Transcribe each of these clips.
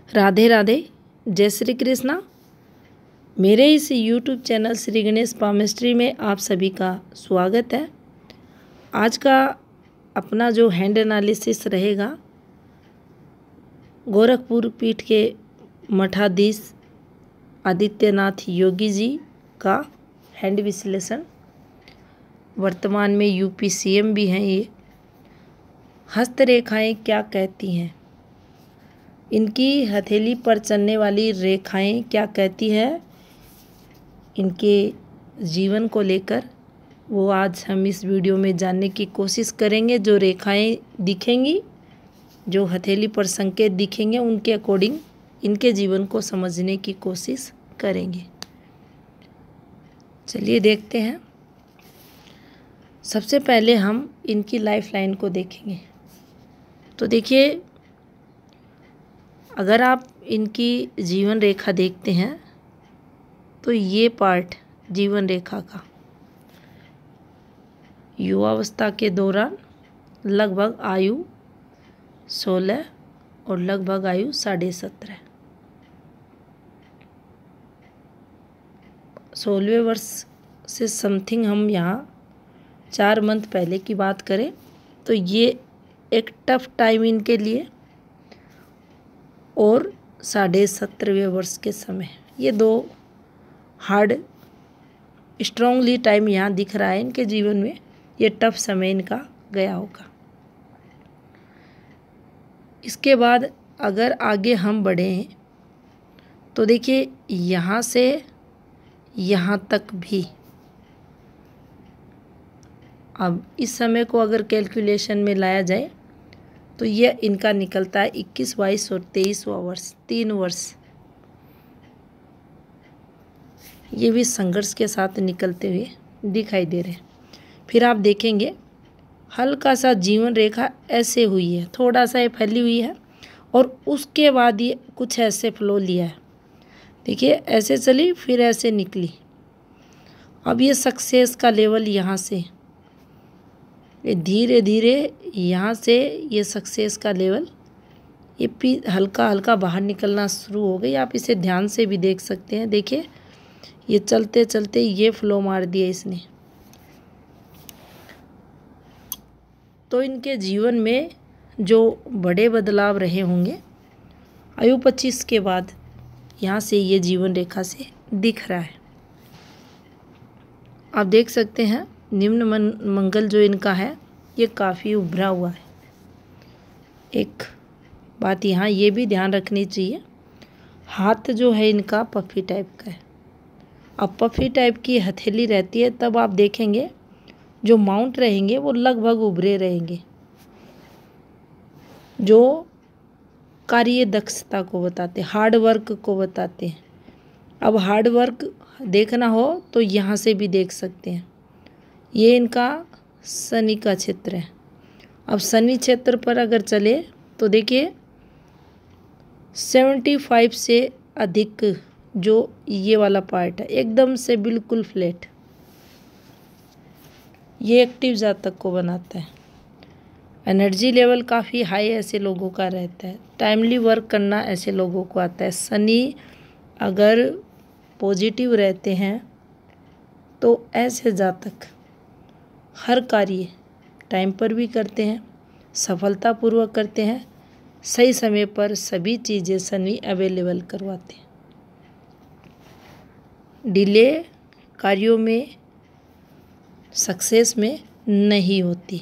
राधे राधे, जय श्री कृष्णा। मेरे इस YouTube channel Shri Ganesh palmistry में आप सभी का स्वागत है। आज का अपना जो हैंड एनालिसिस रहेगा गोरखपुर पीठ के मठाधीश आदित्यनाथ योगी जी का हैंड विश्लेषण। वर्तमान में यूपी सीएम भी हैं ये। हस्तरेखाएं क्या कहती हैं? इनकी हथेली पर चलने वाली रेखाएं क्या कहती है इनके जीवन को लेकर, वो आज हम इस वीडियो में जानने की कोशिश करेंगे। जो रेखाएं दिखेंगी, जो हथेली पर संकेत दिखेंगे, उनके अकॉर्डिंग इनके जीवन को समझने की कोशिश करेंगे। चलिए देखते हैं। सबसे पहले हम इनकी लाइफ लाइन को देखेंगे। तो देखिए, अगर आप इनकी जीवन रेखा देखते हैं तो ये पार्ट जीवन रेखा का युवावस्था के दौरान लगभग आयु 16 और लगभग आयु 17.5। 16वें वर्ष से समथिंग हम यहाँ 4 मंथ पहले की बात करें तो ये एक टफ टाइम इनके लिए, और 17.5वें वर्ष के समय ये 2 हार्ड स्ट्रॉन्गली टाइम यहाँ दिख रहा है इनके जीवन में। ये टफ समय इनका गया होगा। इसके बाद अगर आगे हम बढ़ें तो देखिए, यहाँ से यहाँ तक भी, अब इस समय को अगर कैलकुलेशन में लाया जाए तो यह इनका निकलता है 21, 22 और 23वां वर्ष, 3 वर्ष। ये भी संघर्ष के साथ निकलते हुए दिखाई दे रहे हैं। फिर आप देखेंगे हल्का सा जीवन रेखा ऐसे हुई है, थोड़ा सा ये फैली हुई है, और उसके बाद ये कुछ ऐसे फ्लो लिया है। देखिए, ऐसे चली फिर ऐसे निकली। अब ये सक्सेस का लेवल यहाँ से ये धीरे धीरे यहाँ से ये सक्सेस का लेवल ये हल्का हल्का बाहर निकलना शुरू हो गई। आप इसे ध्यान से भी देख सकते हैं। देखिए, ये चलते चलते ये फ्लो मार दिया इसने। तो इनके जीवन में जो बड़े बदलाव रहे होंगे आयु 25 के बाद, यहाँ से ये जीवन रेखा से दिख रहा है। आप देख सकते हैं निम्न मंगल जो इनका है ये काफ़ी उभरा हुआ है। एक बात यहाँ ये भी ध्यान रखनी चाहिए, हाथ जो है इनका पफी टाइप का है। अब पफी टाइप की हथेली रहती है तब आप देखेंगे जो माउंट रहेंगे वो लगभग उभरे रहेंगे, जो कार्य दक्षता को बताते हैं, हार्ड वर्क को बताते हैं। अब हार्ड वर्क देखना हो तो यहाँ से भी देख सकते हैं। ये इनका शनि का क्षेत्र है। अब शनि क्षेत्र पर अगर चले तो देखिए 75 से अधिक जो ये वाला पार्ट है एकदम से बिल्कुल फ्लैट, ये एक्टिव जातक को बनाता है। एनर्जी लेवल काफ़ी हाई ऐसे लोगों का रहता है। टाइमली वर्क करना ऐसे लोगों को आता है। शनि अगर पॉजिटिव रहते हैं तो ऐसे जातक हर कार्य टाइम पर भी करते हैं, सफलतापूर्वक करते हैं, सही समय पर सभी चीज़ें शनि अवेलेबल करवाते हैं। डिले कार्यों में, सक्सेस में नहीं होती।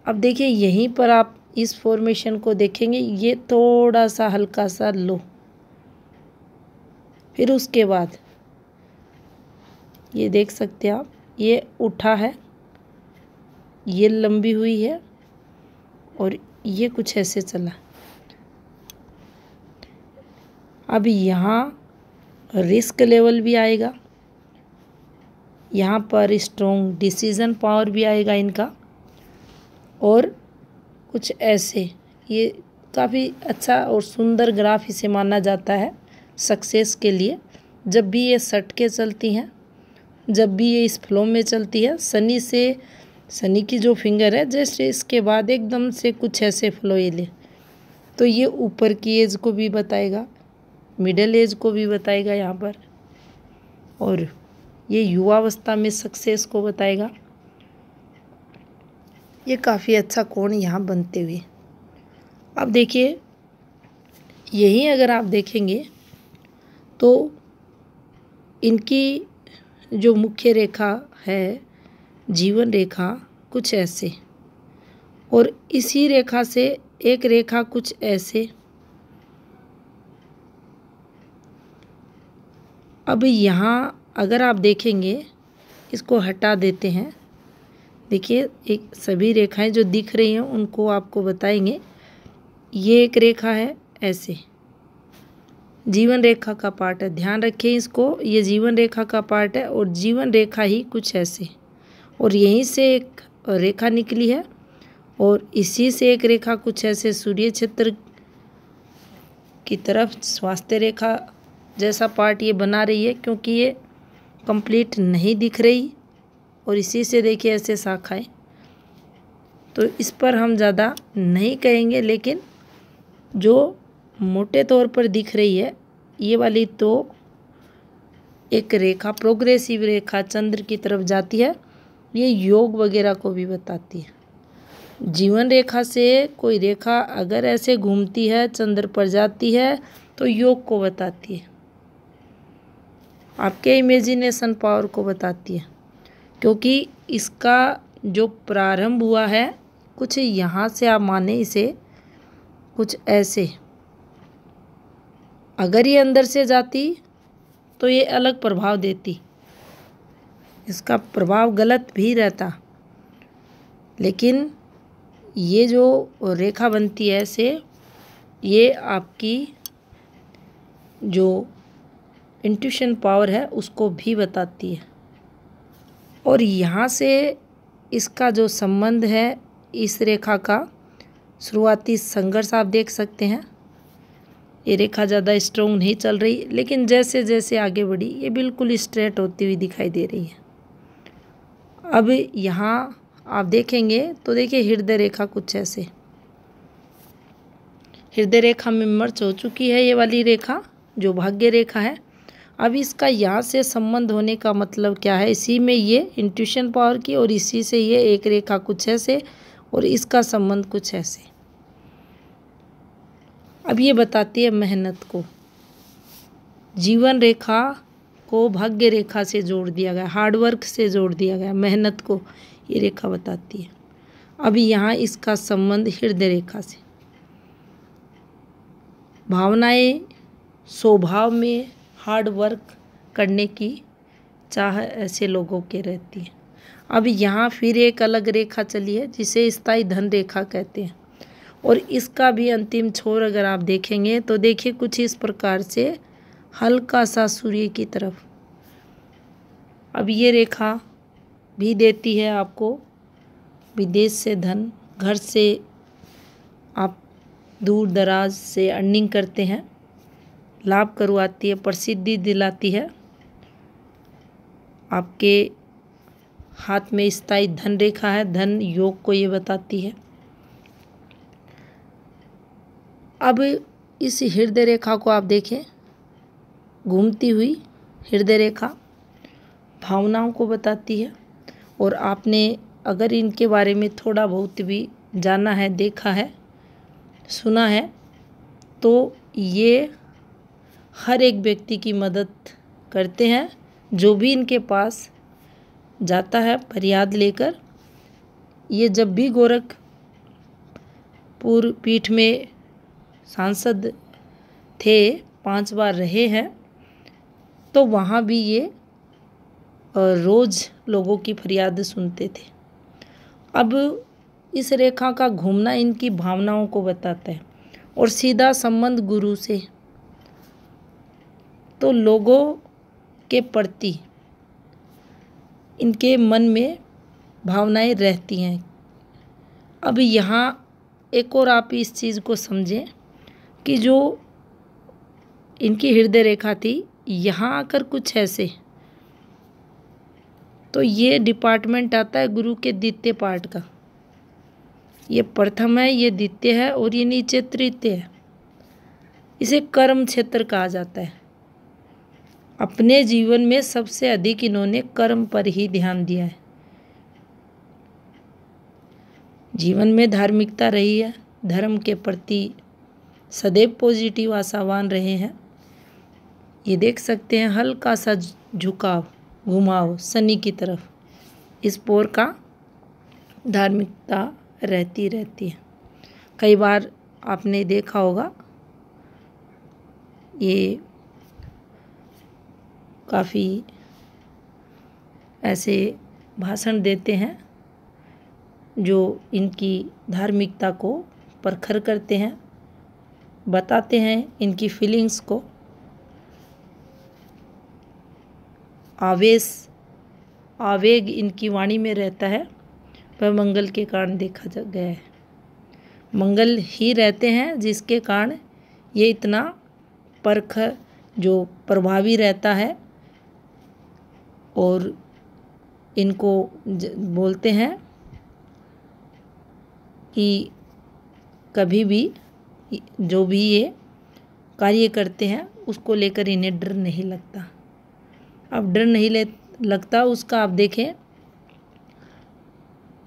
अब देखिए, यहीं पर आप इस फॉर्मेशन को देखेंगे, ये थोड़ा सा हल्का सा लो, फिर उसके बाद ये देख सकते हैं आप, ये उठा है, ये लंबी हुई है, और ये कुछ ऐसे चला। अब यहाँ रिस्क लेवल भी आएगा, यहाँ पर स्ट्रॉन्ग डिसीजन पावर भी आएगा इनका, और कुछ ऐसे। ये काफ़ी अच्छा और सुंदर ग्राफ इसे माना जाता है सक्सेस के लिए। जब भी ये सट के चलती हैं, जब भी ये इस फ्लो में चलती है, शनि की जो फिंगर है जैसे इसके बाद एकदम से कुछ ऐसे फ्लो ये ले, तो ये ऊपर की एज को भी बताएगा, मिडिल एज को भी बताएगा यहाँ पर, और ये युवावस्था में सक्सेस को बताएगा। ये काफ़ी अच्छा कोण यहाँ बनते हुए। अब देखिए, यही अगर आप देखेंगे तो इनकी जो मुख्य रेखा है, जीवन रेखा, कुछ ऐसे, और इसी रेखा से एक रेखा कुछ ऐसे। अब यहाँ अगर आप देखेंगे, इसको हटा देते हैं। देखिए, एक सभी रेखाएं जो दिख रही हैं उनको आपको बताएंगे। ये एक रेखा है ऐसे, जीवन रेखा का पार्ट है, ध्यान रखिए इसको, ये जीवन रेखा का पार्ट है और जीवन रेखा ही कुछ ऐसे, और यहीं से एक रेखा निकली है और इसी से एक रेखा कुछ ऐसे सूर्य क्षेत्र की तरफ स्वास्थ्य रेखा जैसा पार्ट ये बना रही है, क्योंकि ये कंप्लीट नहीं दिख रही, और इसी से देखिए ऐसे शाखाएं। तो इस पर हम ज़्यादा नहीं कहेंगे, लेकिन जो मोटे तौर पर दिख रही है ये वाली, तो एक रेखा, प्रोग्रेसिव रेखा चंद्र की तरफ जाती है, ये योग वगैरह को भी बताती है। जीवन रेखा से कोई रेखा अगर ऐसे घूमती है, चंद्र पर जाती है, तो योग को बताती है, आपके इमेजिनेशन पावर को बताती है, क्योंकि इसका जो प्रारंभ हुआ है कुछ यहाँ से, आप माने इसे कुछ ऐसे, अगर ये अंदर से जाती तो ये अलग प्रभाव देती, इसका प्रभाव गलत भी रहता, लेकिन ये जो रेखा बनती है ऐसे, ये आपकी जो इंट्यूशन पावर है उसको भी बताती है। और यहाँ से इसका जो संबंध है, इस रेखा का शुरुआती संघर्ष आप देख सकते हैं। ये रेखा ज़्यादा स्ट्रॉन्ग नहीं चल रही, लेकिन जैसे जैसे आगे बढ़ी ये बिल्कुल स्ट्रेट होती हुई दिखाई दे रही है। अब यहाँ आप देखेंगे तो देखिए हृदय रेखा कुछ ऐसे, हृदय रेखा में मर्ज हो चुकी है ये वाली रेखा जो भाग्य रेखा है। अब इसका यहाँ से संबंध होने का मतलब क्या है, इसी में ये इंट्यूशन पावर की, और इसी से ये एक रेखा कुछ ऐसे और इसका संबंध कुछ ऐसे। अब ये बताती है मेहनत को, जीवन रेखा को भाग्य रेखा से जोड़ दिया गया, हार्डवर्क से जोड़ दिया गया, मेहनत को ये रेखा बताती है। अब यहाँ इसका संबंध हृदय रेखा से, भावनाएं, स्वभाव में हार्ड वर्क करने की चाह ऐसे लोगों के रहती है। अब यहाँ फिर एक अलग रेखा चली है जिसे स्थायी धन रेखा कहते हैं, और इसका भी अंतिम छोर अगर आप देखेंगे तो देखिए कुछ इस प्रकार से हल्का सा सूर्य की तरफ। अब ये रेखा भी देती है आपको विदेश से धन, घर से आप दूर दराज से अर्निंग करते हैं, लाभ करवाती है, प्रसिद्धि दिलाती है, आपके हाथ में स्थायी धन रेखा है, धन योग को ये बताती है। अब इस हृदय रेखा को आप देखें, घूमती हुई हृदय रेखा भावनाओं को बताती है, और आपने अगर इनके बारे में थोड़ा बहुत भी जाना है, देखा है, सुना है, तो ये हर एक व्यक्ति की मदद करते हैं। जो भी इनके पास जाता है फरियाद लेकर, ये जब भी गोरखपुर पीठ में सांसद थे, 5 बार रहे हैं, तो वहाँ भी ये रोज़ लोगों की फरियाद सुनते थे। अब इस रेखा का घूमना इनकी भावनाओं को बताता है, और सीधा संबंध गुरु से, तो लोगों के प्रति इनके मन में भावनाएं रहती हैं। अब यहाँ एक और आप इस चीज़ को समझें कि जो इनकी हृदय रेखा थी, यहाँ आकर कुछ ऐसे, तो ये डिपार्टमेंट आता है गुरु के द्वितीय पार्ट का, ये प्रथम है, ये द्वितीय है और ये नीचे तृतीय है। इसे कर्म क्षेत्र कहा जाता है। अपने जीवन में सबसे अधिक इन्होंने कर्म पर ही ध्यान दिया है। जीवन में धार्मिकता रही है, धर्म के प्रति सदैव पॉजिटिव आशावान रहे हैं। ये देख सकते हैं हल्का सा झुकाव, घुमाव शनि की तरफ, इस पोर का धार्मिकता रहती है। कई बार आपने देखा होगा, ये काफ़ी ऐसे भाषण देते हैं जो इनकी धार्मिकता को परखर करते हैं, बताते हैं इनकी फीलिंग्स को। आवेग इनकी वाणी में रहता है, वह मंगल के कारण देखा गया है। मंगल ही रहते हैं जिसके कारण ये इतना परख जो प्रभावी रहता है। और इनको बोलते हैं कि कभी भी जो भी ये कार्य करते हैं उसको लेकर इन्हें डर नहीं लगता। अब डर नहीं लगता उसका आप देखें,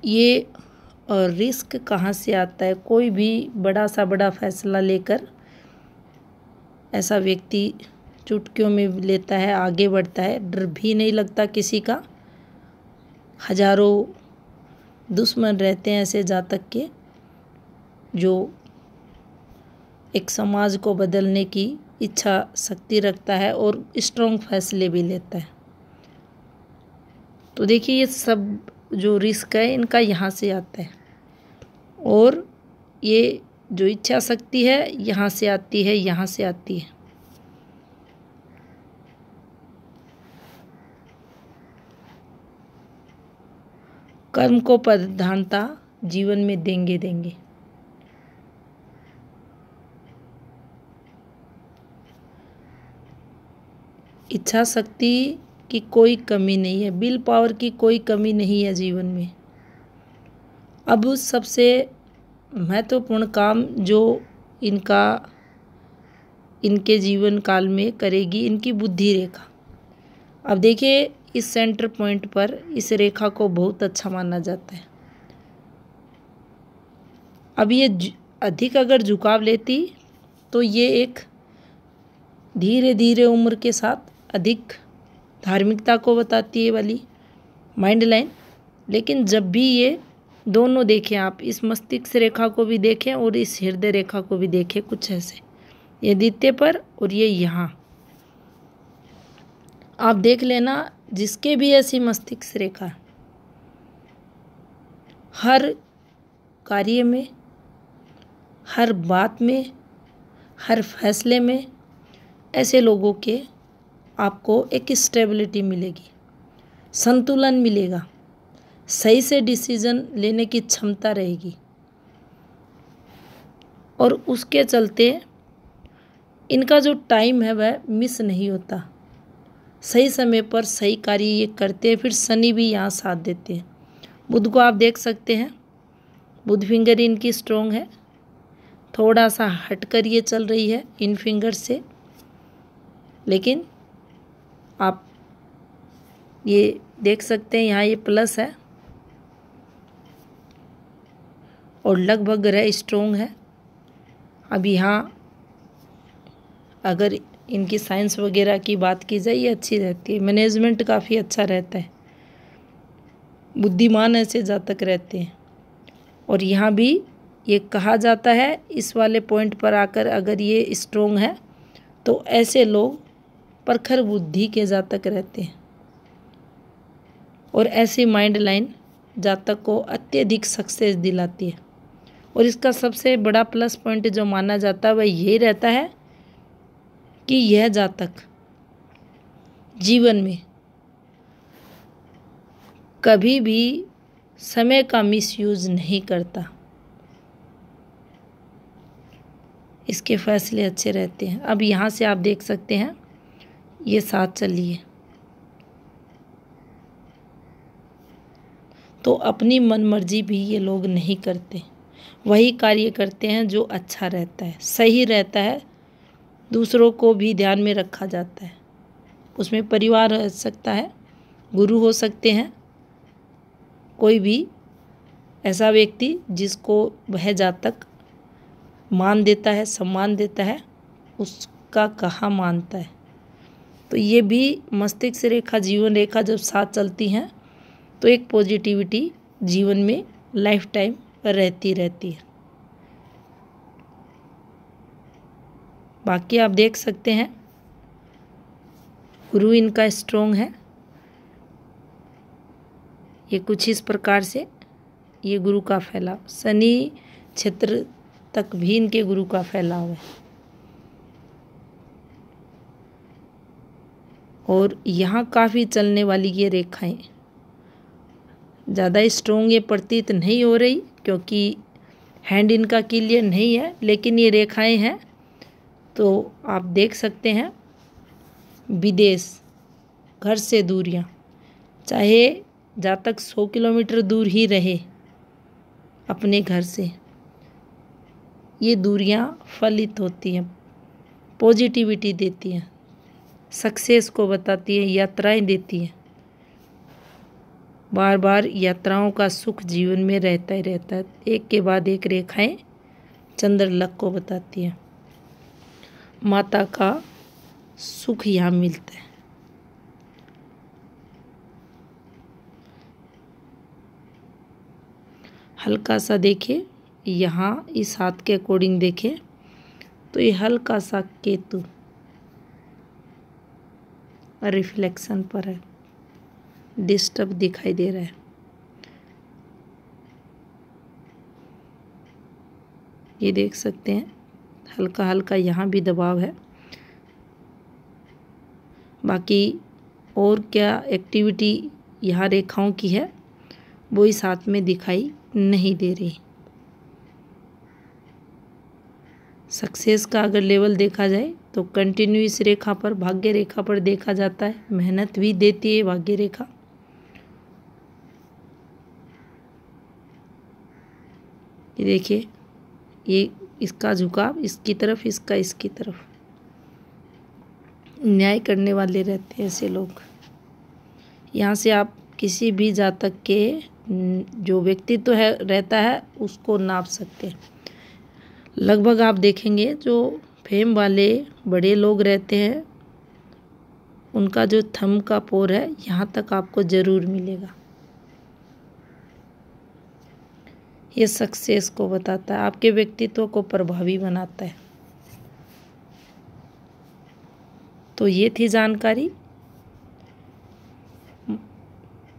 ये रिस्क कहाँ से आता है। कोई भी बड़ा फैसला लेकर ऐसा व्यक्ति चुटकियों में लेता है, आगे बढ़ता है, डर भी नहीं लगता किसी का। हजारों दुश्मन रहते हैं ऐसे जातक के जो एक समाज को बदलने की इच्छा शक्ति रखता है और स्ट्रॉन्ग फैसले भी लेता है। तो देखिए ये सब जो रिस्क है इनका यहाँ से आता है, और ये जो इच्छा शक्ति है यहाँ से आती है, यहाँ से आती है। कर्म को प्रधानता जीवन में देंगे। इच्छा शक्ति की कोई कमी नहीं है, विल पावर की कोई कमी नहीं है जीवन में। अब सबसे महत्वपूर्ण काम जो इनके जीवन काल में करेगी इनकी बुद्धि रेखा। अब देखिए इस सेंटर पॉइंट पर इस रेखा को बहुत अच्छा माना जाता है। अब ये अधिक अगर झुकाव लेती तो ये एक धीरे धीरे उम्र के साथ अधिक धार्मिकता को बताती है वाली माइंड लाइन। लेकिन जब भी ये दोनों देखें, आप इस मस्तिष्क रेखा को भी देखें और इस हृदय रेखा को भी देखें, कुछ ऐसे, ये द्वितीय पर और ये यहाँ आप देख लेना, जिसके भी ऐसी मस्तिष्क रेखा हर कार्य में, हर बात में, हर फैसले में, ऐसे लोगों के आपको एक स्टेबिलिटी मिलेगी, संतुलन मिलेगा, सही से डिसीजन लेने की क्षमता रहेगी। और उसके चलते इनका जो टाइम है वह मिस नहीं होता, सही समय पर सही कार्य ये करते हैं। फिर शनि भी यहाँ साथ देते हैं। बुध को आप देख सकते हैं, बुध फिंगर इनकी स्ट्रॉन्ग है, थोड़ा सा हटकर ये चल रही है इन फिंगर से, लेकिन आप ये देख सकते हैं यहाँ ये प्लस है और लगभग ग्रह स्ट्रॉन्ग है। अब यहाँ अगर इनकी साइंस वगैरह की बात की जाए ये अच्छी रहती है, मैनेजमेंट काफ़ी अच्छा रहता है, बुद्धिमान ऐसे जातक रहते हैं। और यहाँ भी ये कहा जाता है इस वाले पॉइंट पर आकर अगर ये स्ट्रॉन्ग है तो ऐसे लोग प्रखर बुद्धि के जातक रहते हैं और ऐसी माइंड लाइन जातक को अत्यधिक सक्सेस दिलाती है। और इसका सबसे बड़ा प्लस पॉइंट जो माना जाता है वह यही रहता है कि यह जातक जीवन में कभी भी समय का मिसयूज नहीं करता, इसके फैसले अच्छे रहते हैं। अब यहाँ से आप देख सकते हैं ये साथ चलिए, तो अपनी मनमर्जी भी ये लोग नहीं करते, वही कार्य करते हैं जो अच्छा रहता है, सही रहता है, दूसरों को भी ध्यान में रखा जाता है। उसमें परिवार हो सकता है, गुरु हो सकते हैं, कोई भी ऐसा व्यक्ति जिसको वह जातक मान देता है, सम्मान देता है, उसका कहा मानता है। तो ये भी मस्तिष्क रेखा, जीवन रेखा जब साथ चलती हैं तो एक पॉजिटिविटी जीवन में लाइफ टाइम रहती है। बाकी आप देख सकते हैं गुरु इनका स्ट्रोंग है। ये कुछ इस प्रकार से ये गुरु का फैलाव, शनि क्षेत्र तक भी इनके गुरु का फैलाव है। और यहाँ काफ़ी चलने वाली ये रेखाएं ज़्यादा स्ट्रोंग ये प्रतीत नहीं हो रही क्योंकि हैंड इनका क्लियर नहीं है, लेकिन ये रेखाएं हैं। तो आप देख सकते हैं विदेश, घर से दूरियां, चाहे जातक 100 किलोमीटर दूर ही रहे अपने घर से, ये दूरियां फलित होती हैं, पॉजिटिविटी देती हैं, सक्सेस को बताती है, यात्राएं देती हैं। बार बार यात्राओं का सुख जीवन में रहता ही रहता है। एक के बाद एक रेखाएं चंद्रलक को बताती हैं। माता का सुख यहाँ मिलता है। हल्का सा देखिए, यहाँ इस हाथ के अकॉर्डिंग देखें तो ये हल्का सा केतु रिफ्लेक्शन पर है, डिस्टर्ब दिखाई दे रहा है। ये देख सकते हैं हल्का हल्का यहाँ भी दबाव है। बाकी और क्या एक्टिविटी यहाँ रेखाओं की है वो इस हाथ में दिखाई नहीं दे रही। सक्सेस का अगर लेवल देखा जाए तो कंटिन्यू इस रेखा पर, भाग्य रेखा पर देखा जाता है। मेहनत भी देती है भाग्य रेखा। ये देखिए, ये इसका झुकाव इसकी तरफ, इसका इसकी तरफ। न्याय करने वाले रहते हैं ऐसे लोग। यहाँ से आप किसी भी जातक के जो व्यक्तित्व है रहता है उसको नाप सकते हैं। लगभग आप देखेंगे जो फेम वाले बड़े लोग रहते हैं उनका जो थंब का पोर है यहाँ तक आपको ज़रूर मिलेगा। ये सक्सेस को बताता है, आपके व्यक्तित्व को प्रभावी बनाता है। तो ये थी जानकारी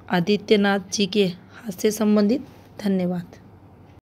आदित्यनाथ जी के हाथ से संबंधित। धन्यवाद।